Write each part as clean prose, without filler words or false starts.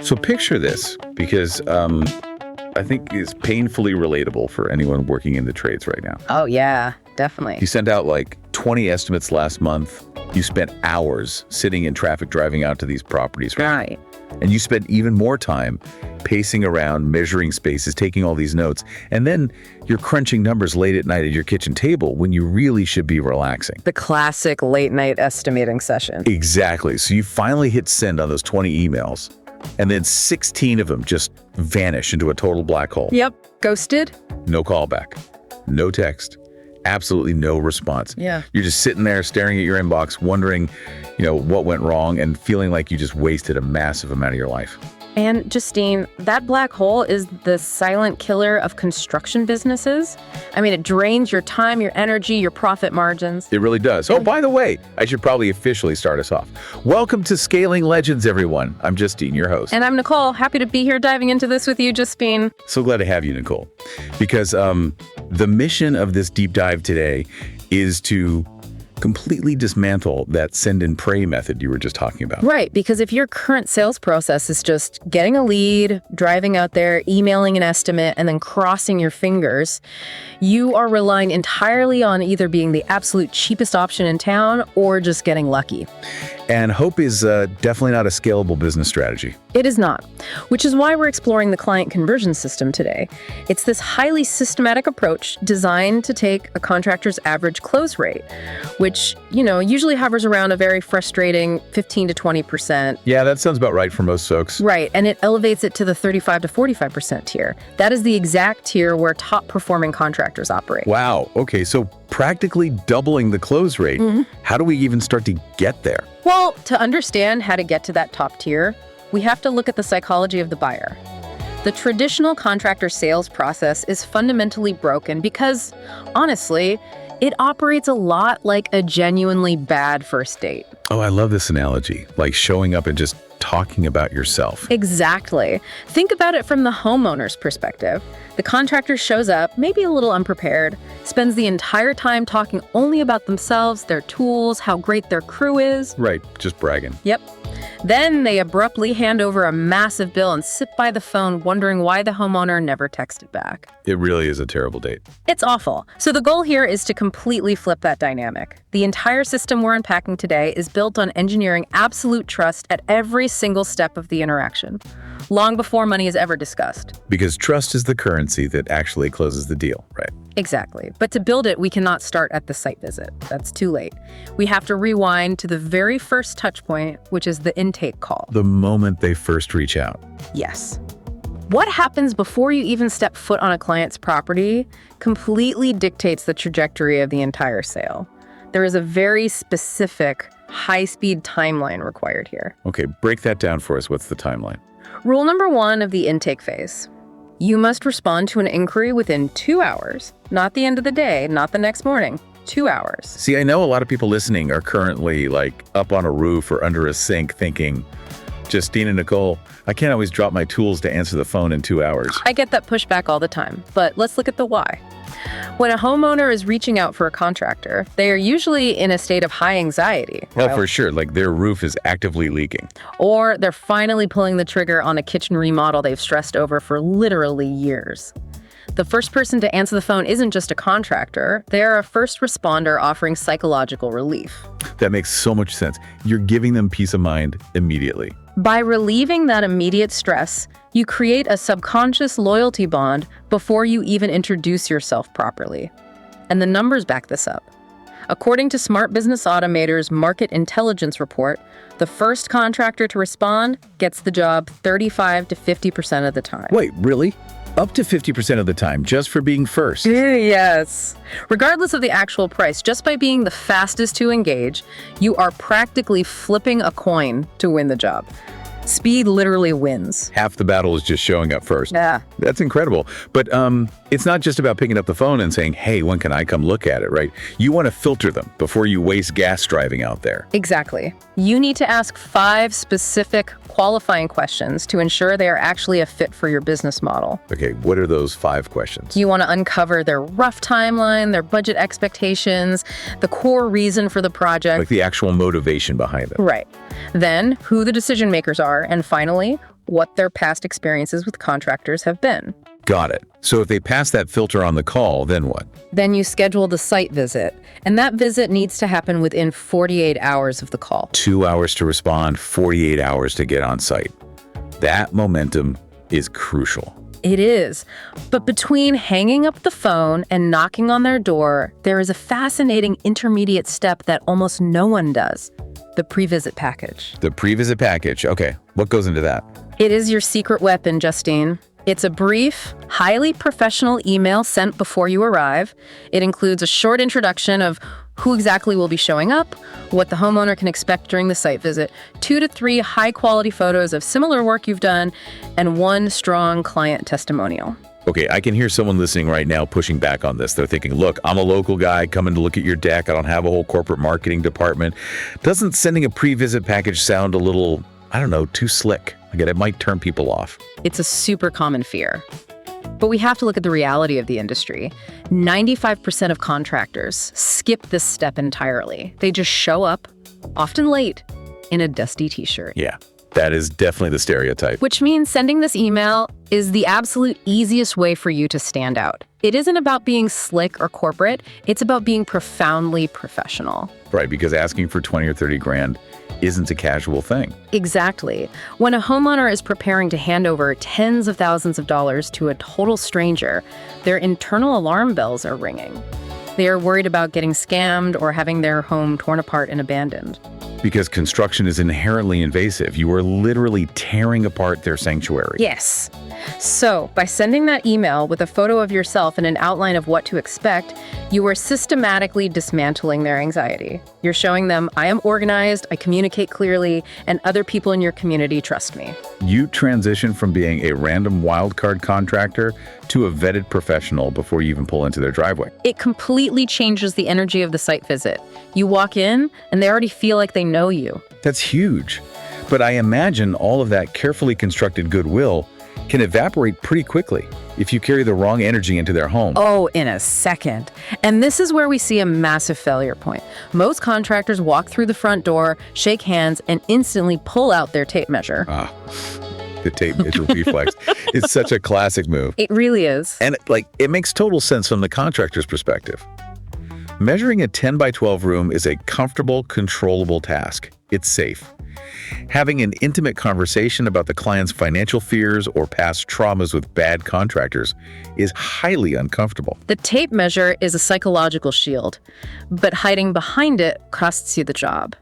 So picture this, because I think it's painfully relatable for anyone working in the trades right now. Oh, yeah, definitely. You sent out like 20 estimates last month. You spent hours sitting in traffic driving out to these properties. Right. And you spent even more time pacing around, measuring spaces, taking all these notes. And then you're crunching numbers late at night at your kitchen table when you really should be relaxing. The classic late night estimating session. Exactly. So you finally hit send on those 20 emails. And then 16 of them just vanish into a total black hole. Yep. Ghosted? No callback, no text, absolutely no response. Yeah. You're just sitting there staring at your inbox, wondering, what went wrong and feeling like you just wasted a massive amount of your life. And Justine, that black hole is the silent killer of construction businesses. I mean, it drains your time, your energy, your profit margins. It really does. Oh, by the way, I should probably officially start us off. Welcome to Scaling Legends, everyone. I'm Justine, your host. And I'm Nicole. Happy to be here diving into this with you, Justine. So glad to have you, Nicole. Because the mission of this deep dive today is to completely dismantle that send and pray method you were just talking about. Right, because if your current sales process is just getting a lead, driving out there, emailing an estimate, and then crossing your fingers, you are relying entirely on either being the absolute cheapest option in town or just getting lucky. And hope is definitely not a scalable business strategy. It is not, which is why we're exploring the client conversion system today. It's this highly systematic approach designed to take a contractor's average close rate, which, usually hovers around a very frustrating 15 to 20%. Yeah, that sounds about right for most folks. Right, and it elevates it to the 35 to 45% tier. That is the exact tier where top performing contractors operate. Wow, okay, so practically doubling the close rate. How do we even start to get there? Well, to understand how to get to that top tier, we have to look at the psychology of the buyer. The traditional contractor sales process is fundamentally broken because, honestly, it operates a lot like a genuinely bad first date. Oh, I love this analogy, like showing up and just talking about yourself. Exactly. Think about it from the homeowner's perspective. The contractor shows up, maybe a little unprepared, spends the entire time talking only about themselves, their tools, how great their crew is. Right, just bragging. Yep. Then they abruptly hand over a massive bill and sit by the phone wondering why the homeowner never texted back. It really is a terrible date. It's awful. So the goal here is to completely flip that dynamic. The entire system we're unpacking today is built on engineering absolute trust at every single step of the interaction, long before money is ever discussed. Because trust is the currency that actually closes the deal, right? Exactly. But to build it, we cannot start at the site visit. That's too late. We have to rewind to the very first touch point, which is the intake call. The moment they first reach out. Yes. What happens before you even step foot on a client's property completely dictates the trajectory of the entire sale. There is a very specific high-speed timeline required here. Okay, break that down for us. What's the timeline? Rule number 1 of the intake phase. You must respond to an inquiry within 2 hours, not the end of the day, not the next morning, 2 hours. See, I know a lot of people listening are currently up on a roof or under a sink thinking, Justine and Nicole, I can't always drop my tools to answer the phone in 2 hours. I get that pushback all the time, but let's look at the why. When a homeowner is reaching out for a contractor, they are usually in a state of high anxiety. Well, for sure, their roof is actively leaking. Or they're finally pulling the trigger on a kitchen remodel they've stressed over for literally years. The first person to answer the phone isn't just a contractor, they are a first responder offering psychological relief. That makes so much sense. You're giving them peace of mind immediately. By relieving that immediate stress, you create a subconscious loyalty bond before you even introduce yourself properly. And the numbers back this up. According to Smart Business Automator's Market Intelligence Report, the first contractor to respond gets the job 35 to 50% of the time. Wait, really? Up to 50% of the time, just for being first. Yes. Regardless of the actual price, just by being the fastest to engage, you are practically flipping a coin to win the job. Speed literally wins. Half the battle is just showing up first. Yeah. That's incredible. But it's not just about picking up the phone and saying, hey, when can I come look at it, right? You want to filter them before you waste gas driving out there. Exactly. You need to ask 5 specific qualifying questions to ensure they are actually a fit for your business model. Okay, what are those 5 questions? You want to uncover their rough timeline, their budget expectations, the core reason for the project. Like the actual motivation behind it. Right. Then, who the decision makers are, and finally, what their past experiences with contractors have been. Got it. So if they pass that filter on the call, then what? Then you schedule the site visit, and that visit needs to happen within 48 hours of the call. 2 hours to respond, 48 hours to get on site. That momentum is crucial. It is. But between hanging up the phone and knocking on their door, there is a fascinating intermediate step that almost no one does: the pre-visit package. The pre-visit package. Okay, what goes into that? It is your secret weapon, Justine. It's a brief, highly professional email sent before you arrive. It includes a short introduction of who exactly will be showing up, what the homeowner can expect during the site visit, 2 to 3 high-quality photos of similar work you've done, and 1 strong client testimonial. Okay, I can hear someone listening right now pushing back on this. They're thinking, look, I'm a local guy coming to look at your deck. I don't have a whole corporate marketing department. Doesn't sending a pre-visit package sound a little, I don't know, too slick? Again, it might turn people off. It's a super common fear. But we have to look at the reality of the industry. 95% of contractors skip this step entirely. They just show up, often late, in a dusty t-shirt. Yeah, that is definitely the stereotype. Which means sending this email is the absolute easiest way for you to stand out. It isn't about being slick or corporate. It's about being profoundly professional. Right, because asking for 20 or 30 grand isn't a casual thing. Exactly. When a homeowner is preparing to hand over tens of thousands of dollars to a total stranger, their internal alarm bells are ringing. They are worried about getting scammed or having their home torn apart and abandoned. Because construction is inherently invasive. You are literally tearing apart their sanctuary. Yes. So, by sending that email with a photo of yourself and an outline of what to expect, you are systematically dismantling their anxiety. You're showing them, I am organized, I communicate clearly, and other people in your community trust me. You transition from being a random wildcard contractor to a vetted professional before you even pull into their driveway. It completely changes the energy of the site visit. You walk in, and they already feel like they know you. That's huge. But I imagine all of that carefully constructed goodwill can evaporate pretty quickly if you carry the wrong energy into their home. Oh, in a second. And this is where we see a massive failure point. Most contractors walk through the front door, shake hands, and instantly pull out their tape measure. The tape measure reflex. It's such a classic move. It really is. And it makes total sense from the contractor's perspective. Measuring a 10 by 12 room is a comfortable, controllable task. It's safe. Having an intimate conversation about the client's financial fears or past traumas with bad contractors is highly uncomfortable. The tape measure is a psychological shield, but hiding behind it costs you the job.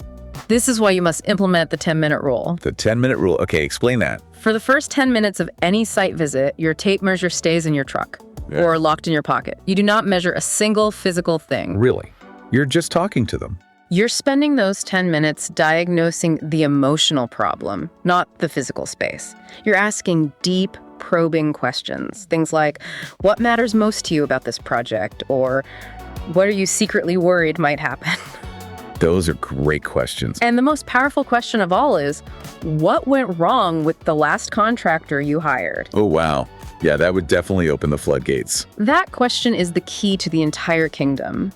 This is why you must implement the 10-minute rule. The 10-minute rule. Okay, explain that. For the first 10 minutes of any site visit, your tape measure stays in your truck or locked in your pocket. You do not measure a single physical thing. Really? You're just talking to them. You're spending those 10 minutes diagnosing the emotional problem, not the physical space. You're asking deep, probing questions. Things like, what matters most to you about this project? Or what are you secretly worried might happen? Those are great questions. And the most powerful question of all is, what went wrong with the last contractor you hired? Oh, wow. Yeah, that would definitely open the floodgates. That question is the key to the entire kingdom.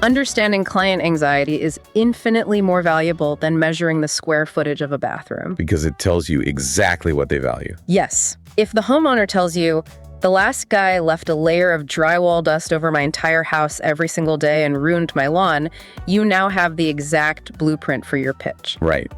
Understanding client anxiety is infinitely more valuable than measuring the square footage of a bathroom. Because it tells you exactly what they value. Yes. If the homeowner tells you, the last guy left a layer of drywall dust over my entire house every single day and ruined my lawn, you now have the exact blueprint for your pitch. Right.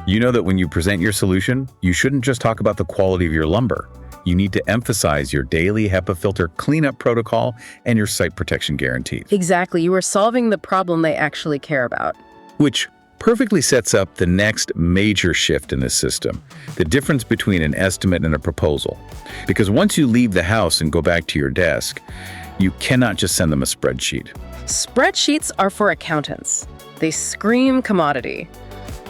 You know that when you present your solution, you shouldn't just talk about the quality of your lumber. You need to emphasize your daily HEPA filter cleanup protocol and your site protection guarantees. Exactly. You are solving the problem they actually care about. Which perfectly sets up the next major shift in this system, the difference between an estimate and a proposal. Because once you leave the house and go back to your desk, you cannot just send them a spreadsheet. Spreadsheets are for accountants. They scream commodity.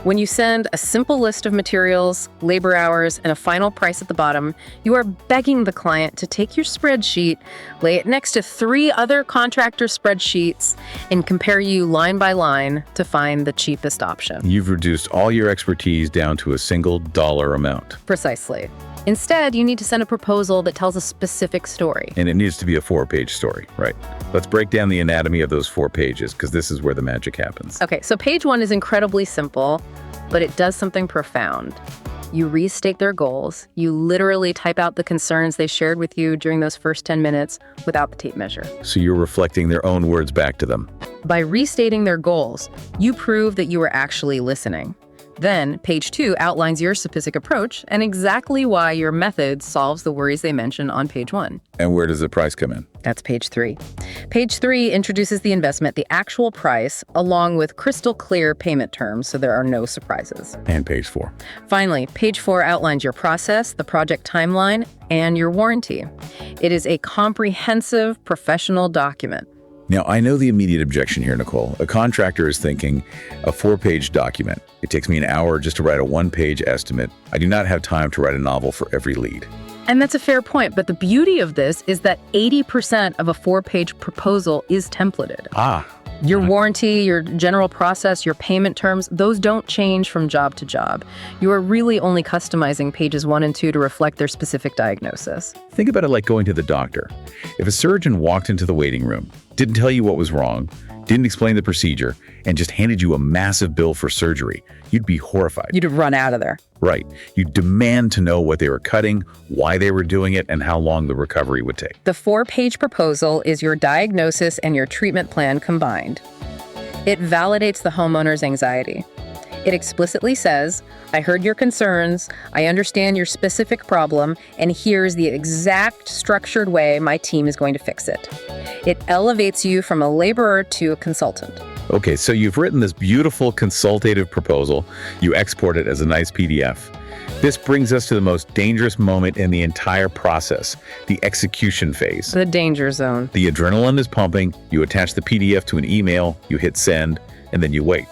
When you send a simple list of materials, labor hours, and a final price at the bottom, you are begging the client to take your spreadsheet, lay it next to 3 other contractor spreadsheets, and compare you line by line to find the cheapest option. You've reduced all your expertise down to a single dollar amount. Precisely. Instead, you need to send a proposal that tells a specific story. And it needs to be a 4-page story, right? Let's break down the anatomy of those 4 pages, because this is where the magic happens. Okay, so page 1 is incredibly simple, but it does something profound. You restate their goals. You literally type out the concerns they shared with you during those first 10 minutes without the tape measure. So you're reflecting their own words back to them. By restating their goals, you prove that you were actually listening. Then, page 2 outlines your specific approach and exactly why your method solves the worries they mention on page 1. And where does the price come in? That's page 3. Page 3 introduces the investment, the actual price, along with crystal clear payment terms so there are no surprises. And page 4. Finally, page 4 outlines your process, the project timeline, and your warranty. It is a comprehensive professional document. Now, I know the immediate objection here, Nicole. A contractor is thinking a 4-page document. It takes me an hour just to write a 1-page estimate. I do not have time to write a novel for every lead. And that's a fair point, but the beauty of this is that 80% of a 4-page proposal is templated. Your warranty, your general process, your payment terms, those don't change from job to job. You are really only customizing pages 1 and 2 to reflect their specific diagnosis. Think about it like going to the doctor. If a surgeon walked into the waiting room, didn't tell you what was wrong, didn't explain the procedure, and just handed you a massive bill for surgery, you'd be horrified. You'd run out of there. Right. You'd demand to know what they were cutting, why they were doing it, and how long the recovery would take. The 4-page proposal is your diagnosis and your treatment plan combined. It validates the homeowner's anxiety. It explicitly says, I heard your concerns, I understand your specific problem, and here's the exact structured way my team is going to fix it. It elevates you from a laborer to a consultant. Okay, so you've written this beautiful consultative proposal. You export it as a nice PDF. This brings us to the most dangerous moment in the entire process, the execution phase. The danger zone. The adrenaline is pumping, you attach the PDF to an email, you hit send, and then you wait.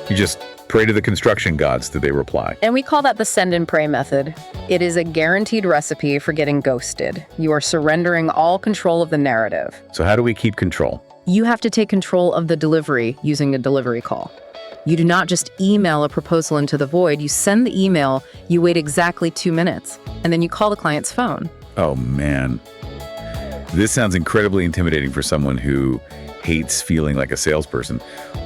You just pray to the construction gods that they reply. And we call that the send and pray method. It is a guaranteed recipe for getting ghosted. You are surrendering all control of the narrative. So how do we keep control? You have to take control of the delivery using a delivery call. You do not just email a proposal into the void. You send the email, you wait exactly 2 minutes, and then you call the client's phone. Oh man. This sounds incredibly intimidating for someone who hates feeling like a salesperson.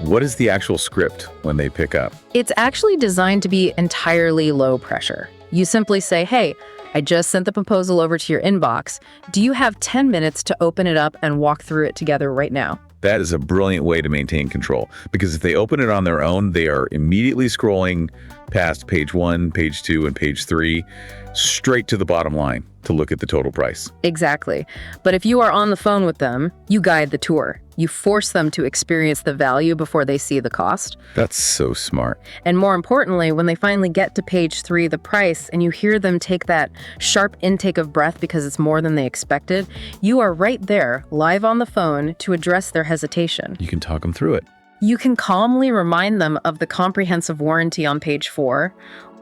What is the actual script when they pick up? It's actually designed to be entirely low pressure. You simply say, hey, I just sent the proposal over to your inbox. Do you have 10 minutes to open it up and walk through it together right now? That is a brilliant way to maintain control, because if they open it on their own, they are immediately scrolling past page 1, page 2, and page 3, straight to the bottom line to look at the total price. Exactly. But if you are on the phone with them, you guide the tour. You force them to experience the value before they see the cost. That's so smart. And more importantly, when they finally get to page 3, the price, and you hear them take that sharp intake of breath because it's more than they expected, you are right there, live on the phone, to address their hesitation. You can talk them through it. You can calmly remind them of the comprehensive warranty on page 4,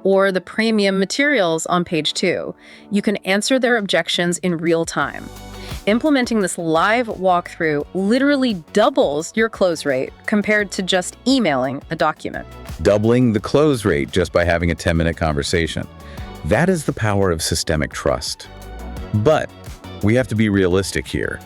or the premium materials on page 2. You can answer their objections in real time. Implementing this live walkthrough literally doubles your close rate compared to just emailing a document. Doubling the close rate just by having a 10-minute conversation. That is the power of systemic trust. But we have to be realistic here.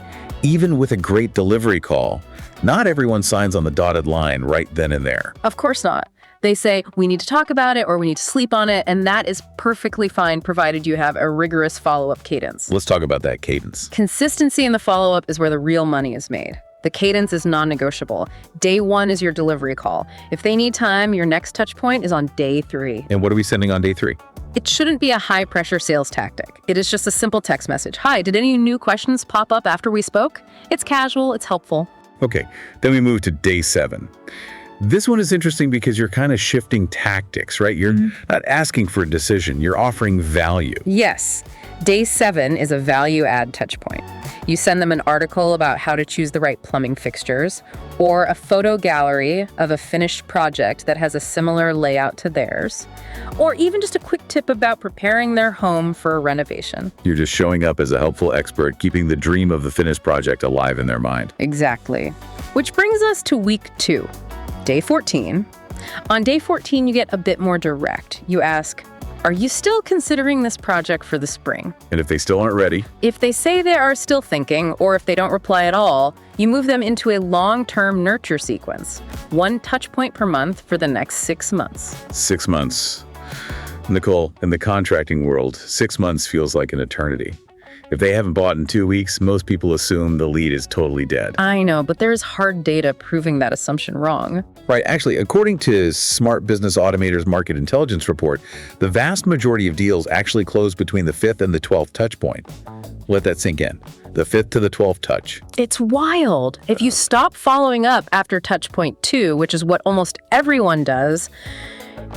Even with a great delivery call, not everyone signs on the dotted line right then and there. Of course not. They say, we need to talk about it or we need to sleep on it, and that is perfectly fine provided you have a rigorous follow-up cadence. Let's talk about that cadence. Consistency in the follow-up is where the real money is made. The cadence is non-negotiable. Day 1 is your delivery call. If they need time, your next touch point is on day 3. And what are we sending on day 3? It shouldn't be a high-pressure sales tactic. It is just a simple text message. Hi, did any new questions pop up after we spoke? It's casual, it's helpful. Okay, then we move to day 7. This one is interesting because you're kind of shifting tactics, right? You're not asking for a decision, you're offering value. Yes. Day 7 is a value-add touchpoint. You send them an article about how to choose the right plumbing fixtures, or a photo gallery of a finished project that has a similar layout to theirs, or even just a quick tip about preparing their home for a renovation. You're just showing up as a helpful expert, keeping the dream of the finished project alive in their mind. Exactly. Which brings us to week 2. Day 14. On day 14, you get a bit more direct. You ask, are you still considering this project for the spring? And if they still aren't ready? If they say they are still thinking, or if they don't reply at all, you move them into a long-term nurture sequence. 1 touch point per month for the next 6 months. 6 months. Nicole, in the contracting world, 6 months feels like an eternity. If they haven't bought in 2 weeks, most people assume the lead is totally dead. I know, but there's hard data proving that assumption wrong. Right. Actually, according to Smart Business Automator's Market Intelligence report, the vast majority of deals actually close between the 5th and the 12th touch point. Let that sink in. The 5th to the 12th touch. It's wild. If you stop following up after touch point 2, which is what almost everyone does,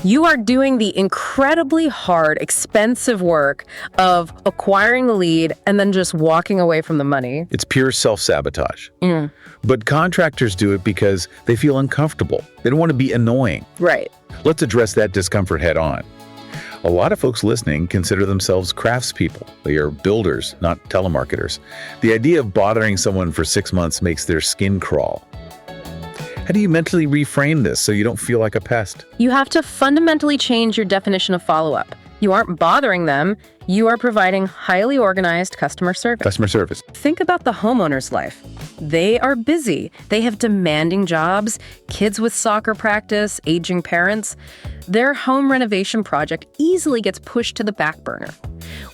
you are doing the incredibly hard, expensive work of acquiring the lead and then just walking away from the money. It's pure self-sabotage. But contractors do it because they feel uncomfortable. They don't want to be annoying. Right. Let's address that discomfort head on. A lot of folks listening consider themselves craftspeople. They are builders, not telemarketers. The idea of bothering someone for 6 months makes their skin crawl. How do you mentally reframe this so you don't feel like a pest? You have to fundamentally change your definition of follow-up. You aren't bothering them. You are providing highly organized customer service. Customer service. Think about the homeowner's life. They are busy. They have demanding jobs, kids with soccer practice, aging parents. Their home renovation project easily gets pushed to the back burner.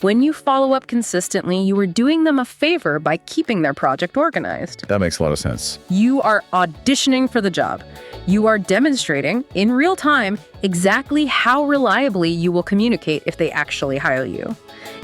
When you follow up consistently, you are doing them a favor by keeping their project organized. That makes a lot of sense. You are auditioning for the job. You are demonstrating, in real time, exactly how reliably you will communicate if they actually hire you.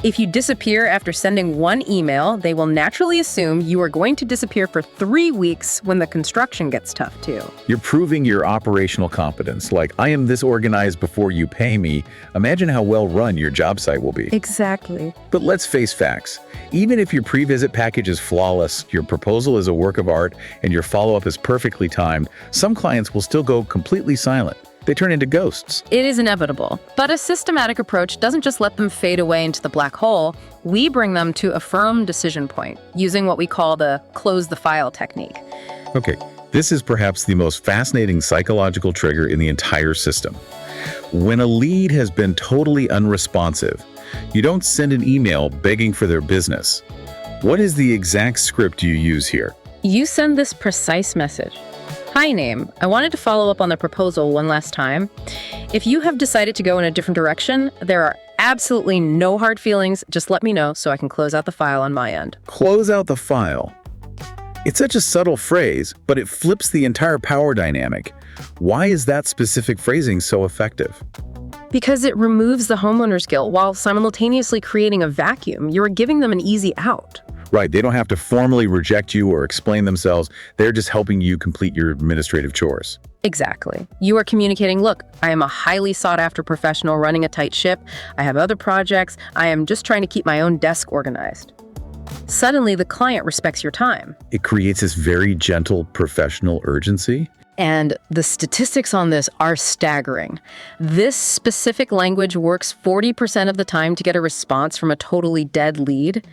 If you disappear after sending one email, they will naturally assume you are going to disappear for 3 weeks when the construction gets tough, too. You're proving your operational competence. Like, I am this organized before you pay me. Imagine how well run your job site will be. Exactly. But let's face facts. Even if your pre-visit package is flawless, your proposal is a work of art, and your follow-up is perfectly timed, some clients will still go completely silent. They turn into ghosts. It is inevitable. But a systematic approach doesn't just let them fade away into the black hole. We bring them to a firm decision point, using what we call the close the file technique. Okay, this is perhaps the most fascinating psychological trigger in the entire system. When a lead has been totally unresponsive, you don't send an email begging for their business. What is the exact script you use here? You send this precise message. Hi, name. I wanted to follow up on the proposal one last time. If you have decided to go in a different direction, there are absolutely no hard feelings. Just let me know so I can close out the file on my end. Close out the file. It's such a subtle phrase, but it flips the entire power dynamic. Why is that specific phrasing so effective? Because it removes the homeowner's guilt while simultaneously creating a vacuum. You're giving them an easy out. Right, they don't have to formally reject you or explain themselves. They're just helping you complete your administrative chores. Exactly. You are communicating, look, I am a highly sought-after professional running a tight ship. I have other projects. I am just trying to keep my own desk organized. Suddenly, the client respects your time. It creates this very gentle professional urgency. And the statistics on this are staggering. This specific language works 40% of the time to get a response from a totally dead lead.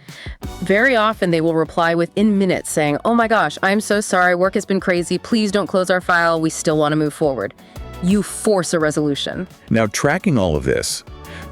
Very often, they will reply within minutes saying, oh my gosh, I'm so sorry, work has been crazy, please don't close our file, we still want to move forward. You force a resolution. Now, tracking all of this,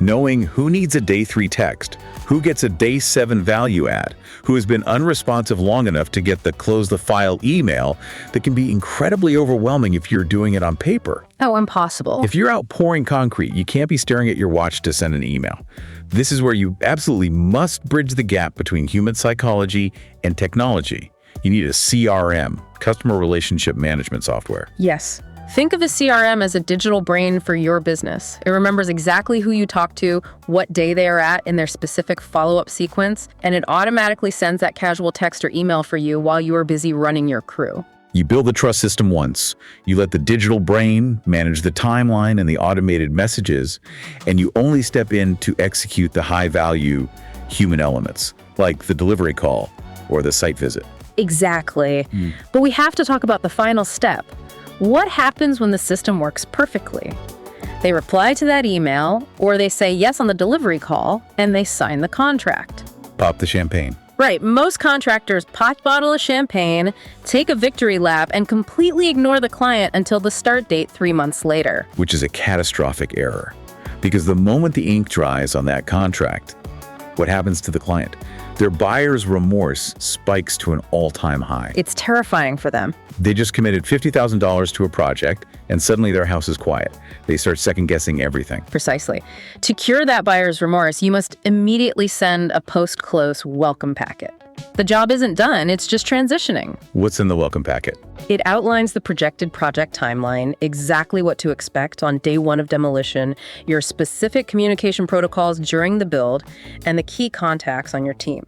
knowing who needs a day 3 text, who gets a day 7 value add, who has been unresponsive long enough to get the close the file email, that can be incredibly overwhelming if you're doing it on paper. Oh, impossible. If you're out pouring concrete, you can't be staring at your watch to send an email. This is where you absolutely must bridge the gap between human psychology and technology. You need a CRM, customer relationship management software. Yes. Think of a CRM as a digital brain for your business. It remembers exactly who you talk to, what day they are at in their specific follow-up sequence, and it automatically sends that casual text or email for you while you are busy running your crew. You build the trust system once, you let the digital brain manage the timeline and the automated messages, and you only step in to execute the high-value human elements, like the delivery call or the site visit. Exactly. But we have to talk about the final step. What happens when the system works perfectly? They reply to that email, or they say yes on the delivery call, and they sign the contract. Pop the champagne. Right, most contractors pop bottle of champagne, take a victory lap, and completely ignore the client until the start date 3 months later. Which is a catastrophic error. Because the moment the ink dries on that contract, What happens to the client? Their buyer's remorse spikes to an all-time high. It's terrifying for them. They just committed $50,000 to a project, and suddenly their house is quiet. They start second-guessing everything. Precisely. To cure that buyer's remorse, you must immediately send a post-close welcome packet. The job isn't done, it's just transitioning. What's in the welcome packet? It outlines the projected project timeline, exactly what to expect on day one of demolition, your specific communication protocols during the build, and the key contacts on your team.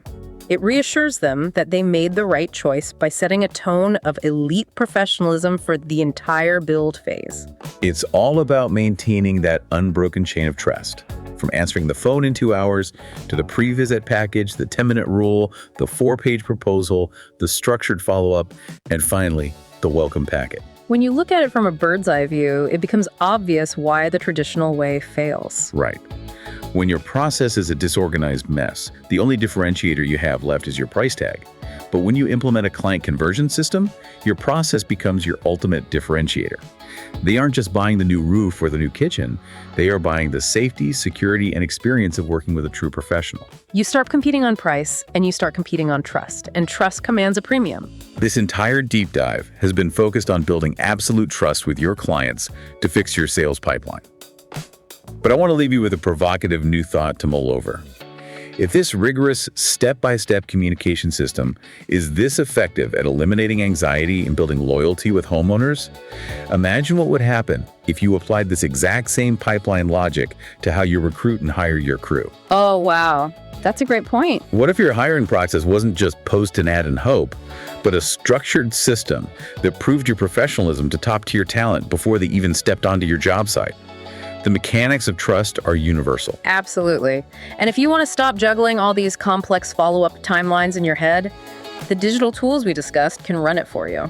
It reassures them that they made the right choice by setting a tone of elite professionalism for the entire build phase. It's all about maintaining that unbroken chain of trust. From answering the phone in 2 hours, to the pre-visit package, the 10-minute rule, the 4-page proposal, the structured follow-up, and finally, the welcome packet. When you look at it from a bird's eye view, it becomes obvious why the traditional way fails. Right. When your process is a disorganized mess, the only differentiator you have left is your price tag. But when you implement a client conversion system, your process becomes your ultimate differentiator. They aren't just buying the new roof or the new kitchen, they are buying the safety, security, and experience of working with a true professional. You start competing on price, and you start competing on trust, and trust commands a premium. This entire deep dive has been focused on building absolute trust with your clients to fix your sales pipeline. But I want to leave you with a provocative new thought to mull over. If this rigorous, step-by-step communication system is this effective at eliminating anxiety and building loyalty with homeowners, imagine what would happen if you applied this exact same pipeline logic to how you recruit and hire your crew. Oh, wow. That's a great point. What if your hiring process wasn't just post an ad and hope, but a structured system that proved your professionalism to top-tier talent before they even stepped onto your job site? The mechanics of trust are universal. Absolutely. And if you want to stop juggling all these complex follow-up timelines in your head, the digital tools we discussed can run it for you.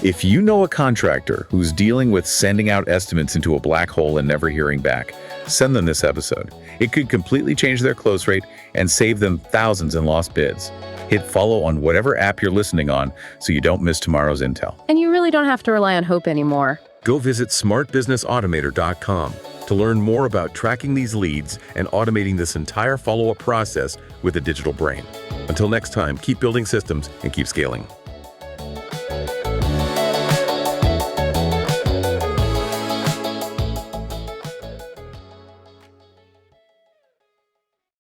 If you know a contractor who's dealing with sending out estimates into a black hole and never hearing back, send them this episode. It could completely change their close rate and save them thousands in lost bids. Hit follow on whatever app you're listening on so you don't miss tomorrow's intel. And you really don't have to rely on hope anymore. Go visit smartbusinessautomator.com to learn more about tracking these leads and automating this entire follow-up process with a digital brain. Until next time, keep building systems and keep scaling.